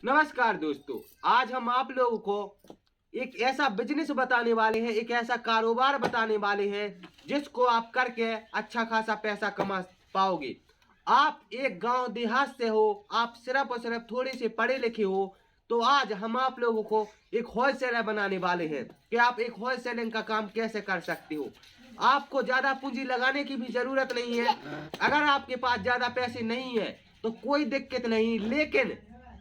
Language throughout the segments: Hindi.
नमस्कार दोस्तों, आज हम आप लोगों को एक ऐसा बिजनेस बताने वाले हैं, एक ऐसा कारोबार बताने वाले हैं जिसको आप करके अच्छा खासा पैसा कमा पाओगे। आप एक गांव देहात से हो, आप सिर्फ और सिर्फ थोड़े से पढ़े लिखे हो, तो आज हम आप लोगों को एक होलसेलर बनाने वाले हैं कि आप एक होलसेलिंग का काम कैसे कर सकते हो। आपको ज्यादा पूंजी लगाने की भी जरूरत नहीं है। अगर आपके पास ज्यादा पैसे नहीं है तो कोई दिक्कत नहीं, लेकिन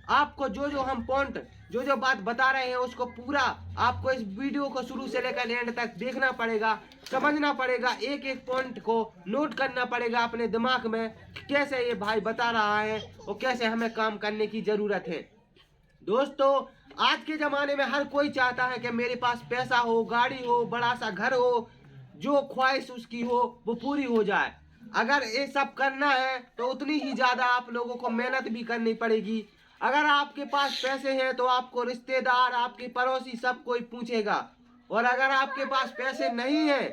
आपको जो हम पॉइंट जो बात बता रहे हैं उसको पूरा आपको इस वीडियो को शुरू से लेकर एंड तक देखना पड़ेगा, समझना पड़ेगा, एक एक पॉइंट को नोट करना पड़ेगा अपने दिमाग में कि कैसे ये भाई बता रहा है और कैसे हमें काम करने की जरूरत है। दोस्तों, आज के जमाने में हर कोई चाहता है कि मेरे पास पैसा हो, गाड़ी हो, बड़ा सा घर हो, जो ख्वाहिश उसकी हो वो पूरी हो जाए। अगर ये सब करना है तो उतनी ही ज्यादा आप लोगों को मेहनत भी करनी पड़ेगी। अगर आपके पास पैसे हैं तो आपको रिश्तेदार, आपके पड़ोसी सब कोई पूछेगा, और अगर आपके पास पैसे नहीं है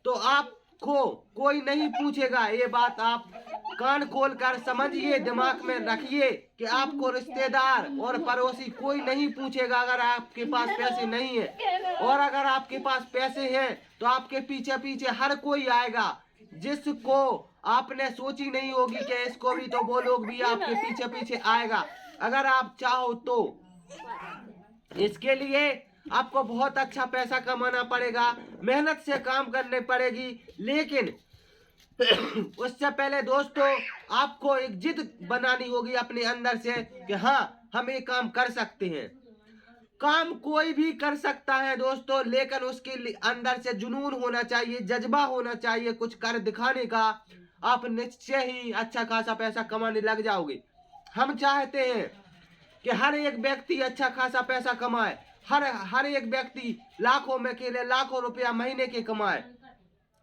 तो आपको कोई नहीं पूछेगा। ये बात आप कान खोल कर समझिए, दिमाग में रखिए कि आपको रिश्तेदार और पड़ोसी कोई नहीं पूछेगा अगर आपके पास पैसे नहीं है। और अगर आपके पास पैसे हैं तो आपके पीछे पीछे हर कोई आएगा जिसको आपने सोची नहीं होगी कि इसको भी, तो वो लोग भी आपके पीछे पीछे आएगा अगर आप चाहो तो। इसके लिए आपको बहुत अच्छा पैसा कमाना पड़ेगा, मेहनत से काम करनी पड़ेगी, लेकिन उससे पहले दोस्तों आपको एक जिद बनानी होगी अपने अंदर से कि हाँ, हम ये काम कर सकते हैं। काम कोई भी कर सकता है दोस्तों, लेकिन उसके अंदर से जुनून होना चाहिए, जज्बा होना चाहिए कुछ कर दिखाने का। आप निश्चय ही अच्छा खासा पैसा कमाने लग जाओगे। हम चाहते हैं कि हर एक व्यक्ति अच्छा खासा पैसा कमाए, हर एक व्यक्ति लाखों में के लिए लाखों रुपया महीने के कमाए,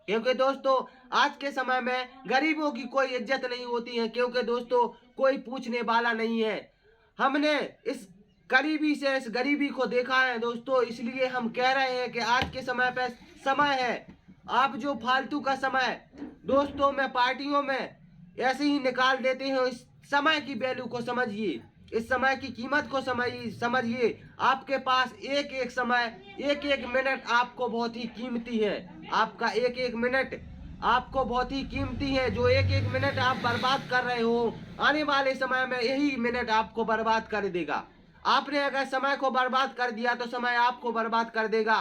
क्योंकि दोस्तों आज के समय में गरीबों की कोई इज्जत नहीं होती है, क्योंकि दोस्तों कोई पूछने वाला नहीं है। हमने इस गरीबी को देखा है दोस्तों, इसलिए हम कह रहे हैं कि आज के समय पे समय है। आप जो फालतू का समय दोस्तों में पार्टियों में ऐसे ही निकाल देते हैं, इस समय की वैल्यू को समझिए, इस समय की कीमत को समझिए। आपके पास एक एक समय, एक एक मिनट आपको बहुत ही कीमती है। आपका एक एक मिनट आपको बहुत ही कीमती है। जो एक एक मिनट आप बर्बाद कर रहे हो, आने वाले समय में यही मिनट आपको बर्बाद कर देगा। आपने अगर समय को बर्बाद कर दिया तो समय आपको बर्बाद कर देगा।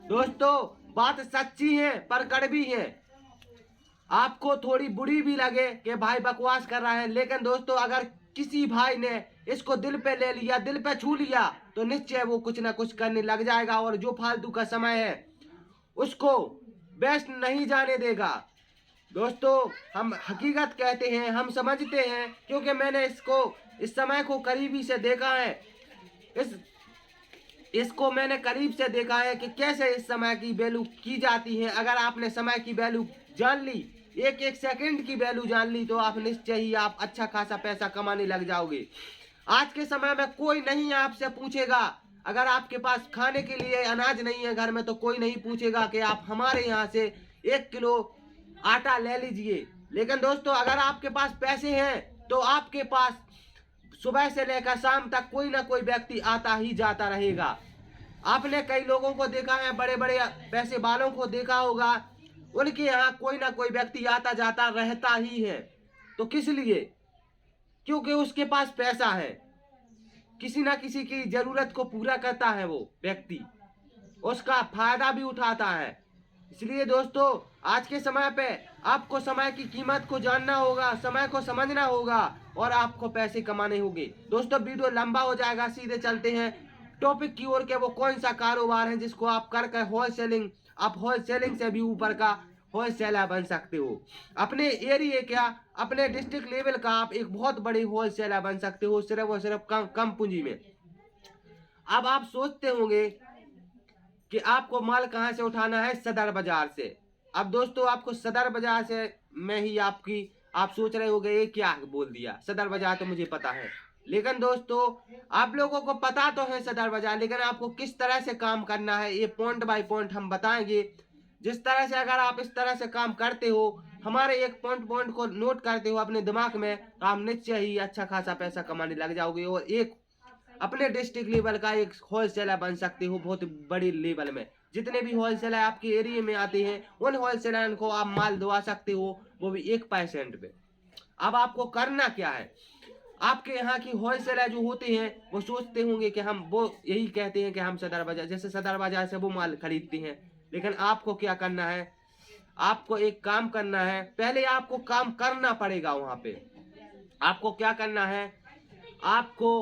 दोस्तों, बात सच्ची है पर कड़वी है। आपको थोड़ी बुरी भी लगे कि भाई बकवास कर रहा है, लेकिन दोस्तों अगर किसी भाई ने इसको दिल पे ले लिया, दिल पे छू लिया, तो निश्चय वो कुछ ना कुछ करने लग जाएगा और जो फालतू का समय है उसको बेस्ट नहीं जाने देगा। दोस्तों, हम हकीकत कहते हैं, हम समझते हैं, क्योंकि मैंने इस समय को करीबी से देखा है। इसको मैंने करीब से देखा है कि कैसे इस समय की वैल्यू की जाती है। अगर आपने समय की वैल्यू जान ली, एक एक सेकंड की वैल्यू जान ली, तो आप निश्चय ही आप अच्छा खासा पैसा कमाने लग जाओगे। आज के समय में कोई नहीं आपसे पूछेगा, अगर आपके पास खाने के लिए अनाज नहीं है घर में तो कोई नहीं पूछेगा कि आप हमारे यहाँ से 1 किलो आटा ले लीजिए। लेकिन दोस्तों अगर आपके पास पैसे हैं तो आपके पास सुबह से लेकर शाम तक कोई ना कोई व्यक्ति आता ही जाता रहेगा। आपने कई लोगों को देखा है, बड़े बड़े पैसे वालों को देखा होगा, उनके यहाँ कोई ना कोई व्यक्ति आता जाता रहता ही है। तो किस लिए? क्योंकि उसके पास पैसा है, किसी ना किसी की जरूरत को पूरा करता है वो व्यक्ति, उसका फायदा भी उठाता है। इसलिए दोस्तों आज के समय पे आपको समय की कीमत को जानना होगा, समय को समझना होगा और आपको पैसे कमाने होंगे। दोस्तों वीडियो लंबा हो जाएगा, सीधे चलते हैं टॉपिक की ओर के। वो कौन सा कारोबार है जिसको आप कर होलसेलिंग, आप होलसेलिंग से भी ऊपर का होलसेलर बन सकते हो। अपने एरिया क्या, अपने डिस्ट्रिक्ट लेवल का आप एक बहुत बड़ी होलसेलर बन सकते हो, सिर्फ और सिर्फ कम पूंजी में। अब आप सोचते होंगे कि आपको माल कहां से उठाना है, सदर बाजार से। अब दोस्तों आपको सदर बाजार से में ही आप सोच रहे होंगे ये क्या बोल दिया, सदर बाजार तो मुझे पता है। लेकिन दोस्तों आप लोगों को पता तो है सदर बाजार, लेकिन आपको किस तरह से काम करना है ये पॉइंट बाय पॉइंट हम बताएंगे। जिस तरह से अगर आप इस तरह से काम करते हो, हमारे एक पॉइंट को नोट करते हो अपने दिमाग में, तो आप निश्चय ही अच्छा खासा पैसा कमाने लग जाओगे और एक अपने डिस्ट्रिक्ट लेवल का एक होलसेलर बन सकते हो बहुत बड़ी लेवल में। जितने भी होलसेलर आपके एरिया में आते हैं उन होलसेलर को आप माल दवा सकते हो, वो भी 1% पे। अब आपको करना क्या है, आपके यहाँ की होलसेलर जो होते हैं वो सोचते होंगे कि हम, वो यही कहते हैं कि हम सदर बाजार, जैसे सदर बाजार से वो माल खरीदते हैं। लेकिन आपको क्या करना है, आपको एक काम करना है, पहले आपको काम करना पड़ेगा वहां पे। आपको क्या करना है, आपको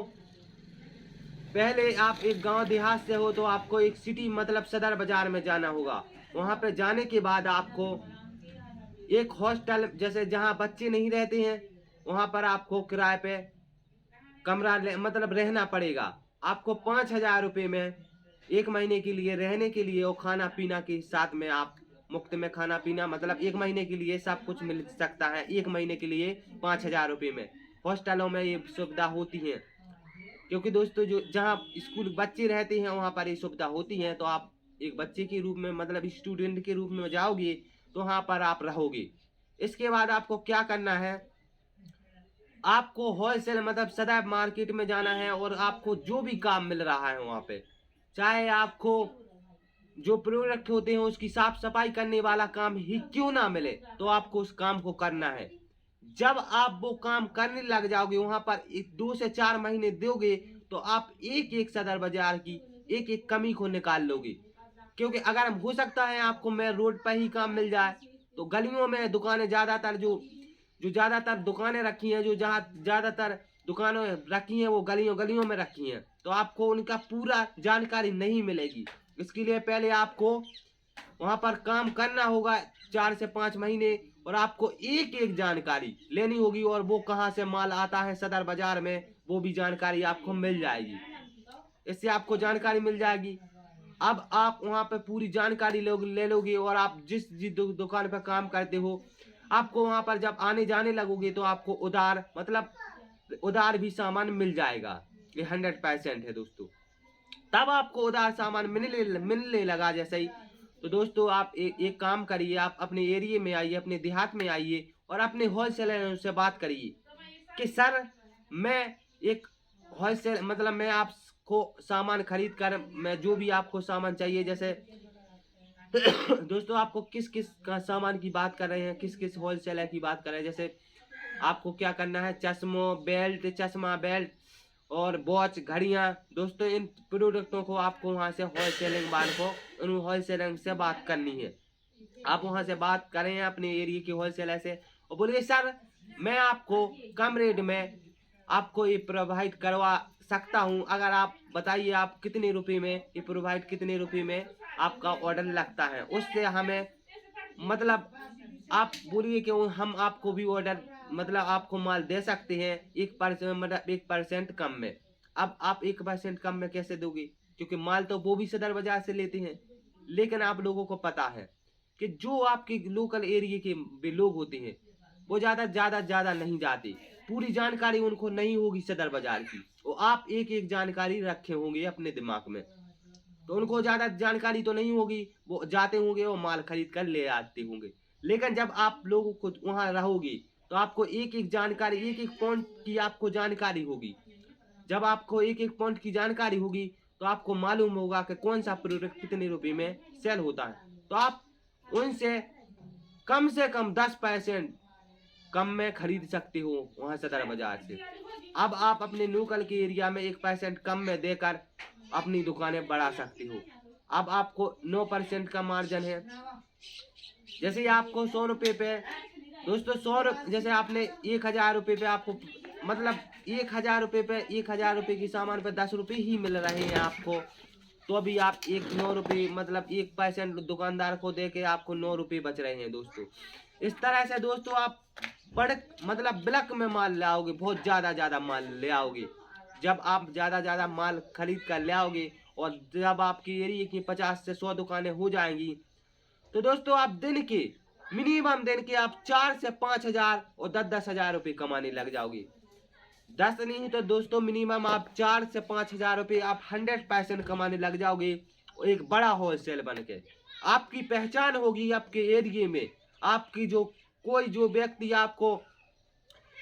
पहले, आप एक गांव देहात से हो तो आपको एक सिटी मतलब सदर बाजार में जाना होगा। वहां पे जाने के बाद आपको एक हॉस्टल, जैसे जहां बच्चे नहीं रहते हैं वहां पर आपको किराए पे कमरा मतलब रहना पड़ेगा। आपको 5,000 रुपये में 1 महीने के लिए रहने के लिए और खाना पीना के साथ में आप मुफ्त में खाना पीना, मतलब 1 महीने के लिए सब कुछ मिल सकता है। 1 महीने के लिए 5,000 रुपये में हॉस्टलों में ये सुविधा होती है। क्योंकि दोस्तों जो जहाँ स्कूल बच्चे रहते हैं वहाँ पर ये सुविधा होती है। तो आप एक बच्चे के रूप में मतलब स्टूडेंट के रूप में जाओगे तो वहाँ पर आप रहोगे। इसके बाद आपको क्या करना है, आपको होलसेल मतलब सदैव मार्केट में जाना है और आपको जो भी काम मिल रहा है वहाँ पे, चाहे आपको जो प्रोडक्ट होते हैं उसकी साफ सफाई करने वाला काम ही क्यों ना मिले, तो आपको उस काम को करना है। जब आप वो काम करने लग जाओगे वहां पर 2 से 4 महीने दोगे तो आप एक एक सदर बाजार की एक एक कमी को निकाल लोगे। क्योंकि अगर हो सकता है आपको मैं रोड पर ही काम मिल जाए, तो गलियों में दुकानें ज्यादातर जो जो ज्यादातर दुकानें रखी हैं, जो जहाँ ज्यादातर दुकानें रखी हैं वो गलियों गलियों में रखी हैं, तो आपको उनका पूरा जानकारी नहीं मिलेगी। इसके लिए पहले आपको वहां पर काम करना होगा 4 से 5 महीने, और आपको एक एक जानकारी लेनी होगी, और वो कहाँ से माल आता है सदर बाजार में वो भी जानकारी आपको मिल जाएगी। इससे आपको जानकारी मिल जाएगी। अब आप वहां पे पूरी जानकारी ले लोगे, और आप जिस जिस दुकान पर काम करते हो आपको वहां पर जब आने जाने लगोगे तो आपको उधार मतलब उधार भी सामान मिल जाएगा। ये 100% है दोस्तों। तब आपको उधार सामान मिलने लगा जैसे ही, तो दोस्तों आप एक काम करिए, आप अपने एरिया में आइए, अपने देहात में आइए और अपने होलसेलर से बात करिए कि सर मैं एक होलसेल मतलब मैं आपको सामान खरीद कर, मैं जो भी आपको सामान चाहिए, जैसे दोस्तों आपको किस किस का सामान की बात कर रहे हैं, किस किस होलसेलर की बात कर रहे हैं, जैसे आपको क्या करना है, चश्मों बेल्ट, चश्मा बेल्ट और वॉच घड़ियां, दोस्तों इन प्रोडक्टों को आपको वहां से होलसेलिंग वाले को उन होलसेलिंग से बात करनी है। आप वहां से बात करें अपने एरिया के होलसेलर से और बोलिए सर मैं आपको कम रेट में आपको ये प्रोवाइड करवा सकता हूँ, अगर आप बताइए आप कितने रुपए में ये प्रोवाइड, कितने रुपए में आपका ऑर्डर लगता है, उससे हमें मतलब आप बोलिए कि हम आपको भी ऑर्डर मतलब आपको माल दे सकते हैं 1% मतलब 1% कम में। अब आप 1% कम में कैसे दोगे, क्योंकि माल तो वो भी सदर बाजार से लेते हैं। लेकिन आप लोगों को पता है कि जो आपके लोकल एरिया के भी लोग होते हैं वो ज्यादा नहीं जाते, पूरी जानकारी उनको नहीं होगी सदर बाजार की, वो आप एक एक जानकारी रखे होंगे अपने दिमाग में, तो उनको ज्यादा जानकारी तो नहीं होगी, वो जाते होंगे वो माल खरीद कर ले आते होंगे। लेकिन जब आप लोगों को वहां रहोगे तो आपको एक एक जानकारी, एक एक पॉइंट की आपको जानकारी होगी। जब आपको एक एक पॉइंट की जानकारी होगी तो आपको मालूम होगा कि कौन सा प्रोडक्ट कितने रुपए में सेल होता है, तो आप उनसे कम से कम 10% कम में खरीद सकते हो वहां सदर बाजार से। अब आप अपने लोकल के एरिया में 1% कम में देकर अपनी दुकानें बढ़ा सकते हो। अब आपको 9% का मार्जिन है। जैसे आपको 100 रुपये पे दोस्तों जैसे आपने 1,000 रुपये पे आपको मतलब 1,000 रुपये पे 1,000 रुपये की सामान पे 10 रुपये ही मिल रहे हैं आपको, तो अभी आप 9 रुपये मतलब 1% दुकानदार को दे के आपको 9 रुपये बच रहे हैं दोस्तों। इस तरह से दोस्तों आप बड़े मतलब ब्लक में माल ले आओगे, बहुत ज्यादा माल ले आओगे। जब आप ज्यादा माल खरीद कर ले आओगे और जब आपकी एरिया की 50 से 100 दुकानें हो जाएंगी, तो दोस्तों आप मिनिमम दिन के आप 4 से 5,000 और 10,000 रुपये कमाने लग जाओगे। 10 नहीं तो दोस्तों मिनिमम आप 4 से 5,000 रुपये आप 100% कमाने लग जाओगे एक बड़ा होलसेल बन के। आपकी पहचान होगी आपके एरिया में, आपकी जो व्यक्ति आपको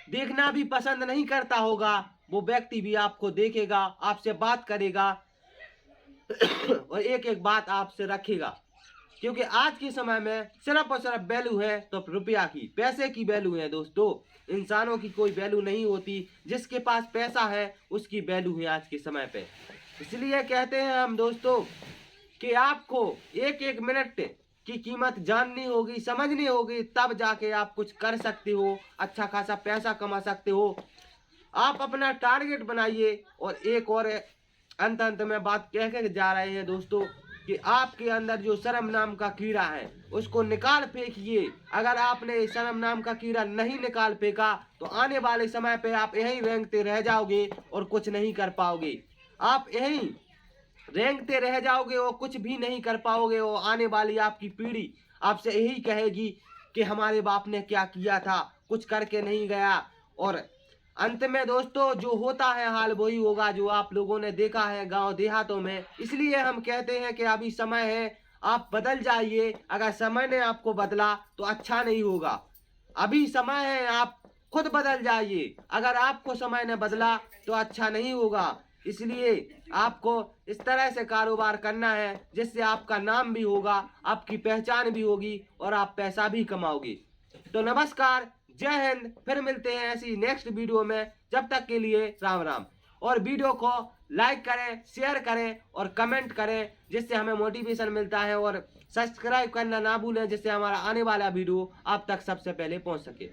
देखना भी पसंद नहीं करता होगा, वो व्यक्ति भी आपको देखेगा, आपसे बात करेगा और एक एक बात आपसे रखेगा। क्योंकि आज के समय में सिर्फ और सिर्फ वैल्यू है तो रुपया की, पैसे की वैल्यू है दोस्तों। इंसानों की कोई वैल्यू नहीं होती, जिसके पास पैसा है उसकी वैल्यू है आज के समय पे। इसलिए कहते हैं हम दोस्तों कि आपको एक एक मिनट की कीमत जाननी होगी, समझनी होगी, तब जाके आप कुछ कर सकते हो, अच्छा खासा पैसा कमा सकते हो। आप अपना टारगेट बनाइए। और एक और अंत में बात कह के जा रहे हैं दोस्तों कि आपके अंदर जो शर्म नाम का कीड़ा है उसको निकाल फेंकिए। अगर आपने शर्म नाम का कीड़ा नहीं निकाल फेंका तो आने वाले समय पे आप यहीं रेंगते रह जाओगे और कुछ नहीं कर पाओगे। आप यहीं रेंगते रह जाओगे और कुछ भी नहीं कर पाओगे। और आने वाली आपकी पीढ़ी आपसे यही कहेगी कि हमारे बाप ने क्या किया था, कुछ करके नहीं गया। और अंत में दोस्तों जो होता है हाल वही होगा जो आप लोगों ने देखा है गांव देहातों में। इसलिए हम कहते हैं कि अभी समय है, आप बदल जाइए। अगर समय ने आपको बदला तो अच्छा नहीं होगा। अभी समय है, आप खुद बदल जाइए। अगर आपको समय ने बदला तो अच्छा नहीं होगा। इसलिए आपको इस तरह से कारोबार करना है जिससे आपका नाम भी होगा, आपकी पहचान भी होगी और आप पैसा भी कमाओगे। तो नमस्कार, जय हिंद। फिर मिलते हैं ऐसी नेक्स्ट वीडियो में। जब तक के लिए राम राम। और वीडियो को लाइक करें, शेयर करें और कमेंट करें, जिससे हमें मोटिवेशन मिलता है। और सब्सक्राइब करना ना भूलें, जिससे हमारा आने वाला वीडियो आप तक सबसे पहले पहुंच सके।